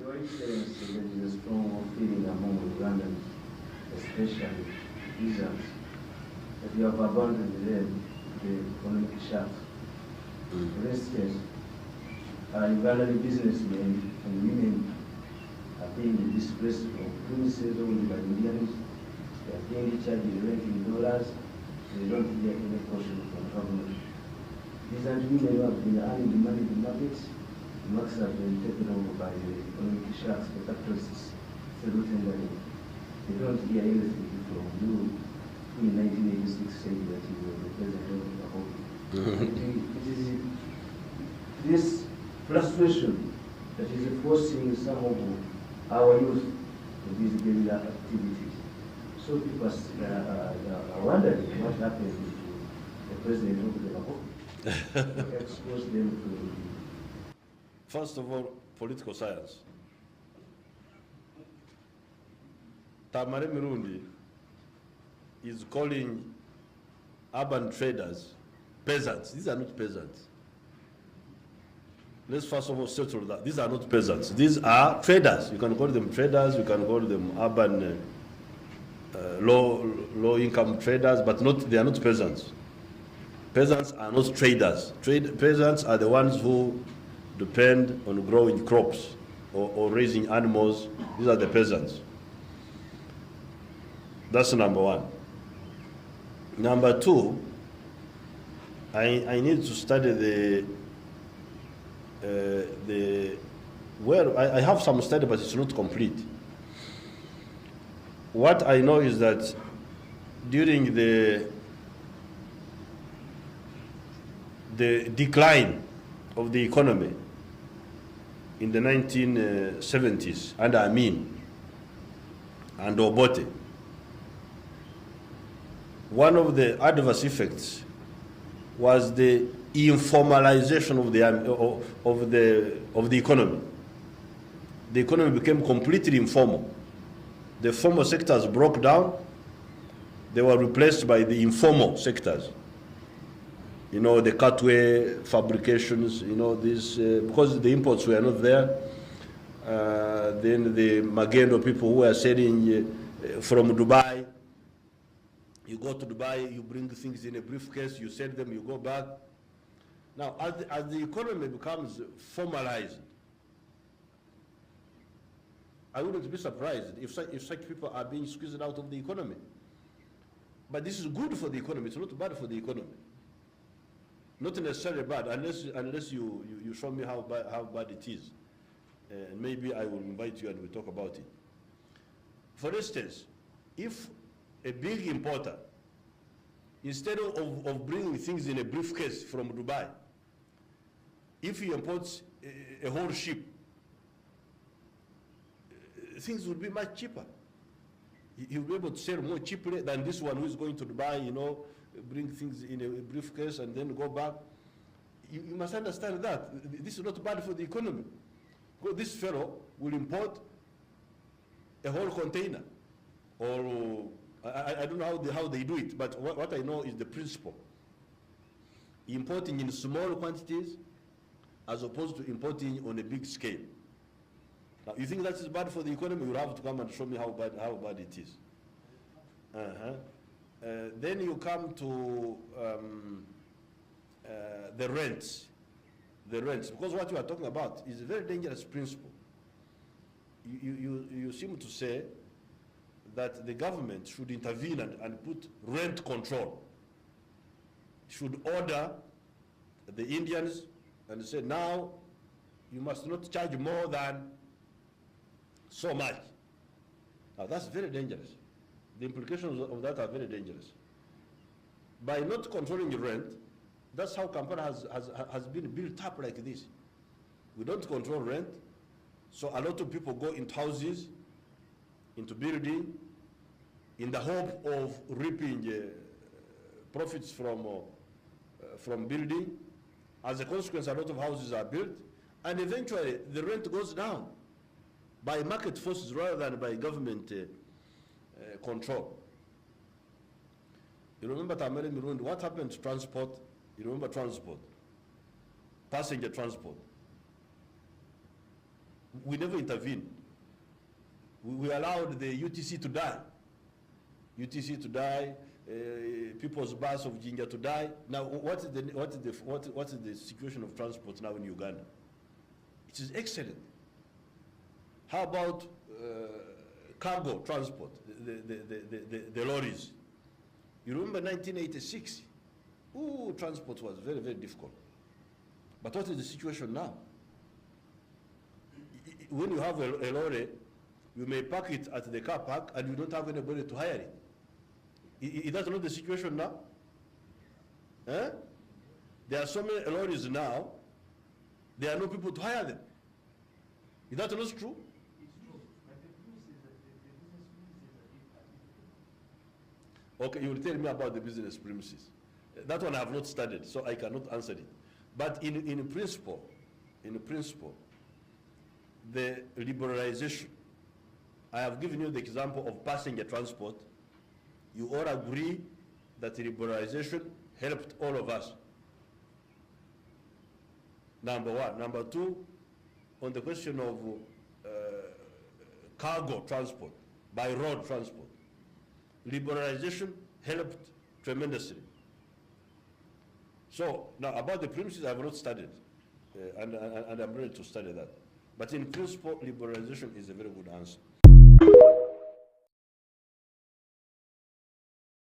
Your Excellency, there is a strong feeling among Ugandans, especially peasants, that you have abandoned them to the economic shaft. For instance, Ugandan businessmen and women are paying the displaced from premises owned by Indians. They are paying each other rent in dollars. They don't get any portion from government. These are women who have been earning the money in the markets. The markets have been taken over by the economic shafts, the capitalists, through tendering. They don't hear anything from you who in 1986 said that you were the president of the whole. It is this frustration that is forcing some of our youth to these guerrilla activities. So people are wondering what happened to the president of the whole. Expose them to. First of all, political science. Tamale Mirundi is calling urban traders peasants. These are not peasants. Let's first of all settle that. These are not peasants. These are traders. You can call them traders, you can call them urban low-income traders, but they are not peasants. Peasants are not traders. Peasants are the ones who depend on growing crops or raising animals. These are the peasants. That's number one. Number two, I need to study I have some study, but it's not complete. What I know is that during the decline of the economy in the 1970s under Amin and Obote, one of the adverse effects was the informalization of the economy. The economy became completely informal. The formal sectors broke down. They were replaced by the informal sectors. You know, the cutway fabrications, you know, this, because the imports were not there. Then the Magendo people who were selling from Dubai. You go to Dubai, you bring things in a briefcase, you sell them, you go back. Now, as the economy becomes formalized, I wouldn't be surprised if such people are being squeezed out of the economy. But this is good for the economy. It's not bad for the economy. Not necessarily bad, unless you show me how bad it is. And maybe I will invite you and we'll talk about it. For instance, if a big importer, instead of bringing things in a briefcase from Dubai, if he imports a whole ship, things will be much cheaper. He will be able to sell more cheaply than this one who is going to Dubai, you know, bring things in a briefcase and then go back. You must understand that. This is not bad for the economy. Because this fellow will import a whole container. Or, I don't know how they do it, but what I know is the principle. Importing in small quantities as opposed to importing on a big scale. Now, you think that is bad for the economy? You'll have to come and show me how bad it is. Then you come to the rents. The rents, because what you are talking about is a very dangerous principle. You seem to say that the government should intervene and put rent control. Should order the Indians and say, now you must not charge more than so much. Now that's very dangerous. The implications of that are very dangerous. By not controlling the rent, that's how Kampala has been built up like this. We don't control rent, so a lot of people go into houses, into building, in the hope of reaping profits from building. As a consequence, a lot of houses are built, and eventually the rent goes down by market forces rather than by government control. You remember Tamale Mirundi, what happened to transport? You remember transport, passenger transport. We never intervened. We allowed the UTC to die. UTC to die, People's Bus of Jinja to die. Now, what is the situation of transport now in Uganda? It is excellent. How about cargo transport, the lorries? You remember 1986? Ooh, transport was very, very difficult. But what is the situation now? When you have a lorry, you may park it at the car park and you don't have anybody to hire it. Is that not the situation now? Eh? There are so many lorries now, there are no people to hire them. Is that not true? It's true. But the premises, the business premises are different. Okay, you will tell me about the business premises. That one I have not studied, so I cannot answer it. But in principle, the liberalization, I have given you the example of passenger transport. You all agree that liberalization helped all of us. Number one. Number two, on the question of cargo transport, by road transport, liberalization helped tremendously. So now about the premises, I have not studied, and I'm ready to study that. But in principle, liberalization is a very good answer.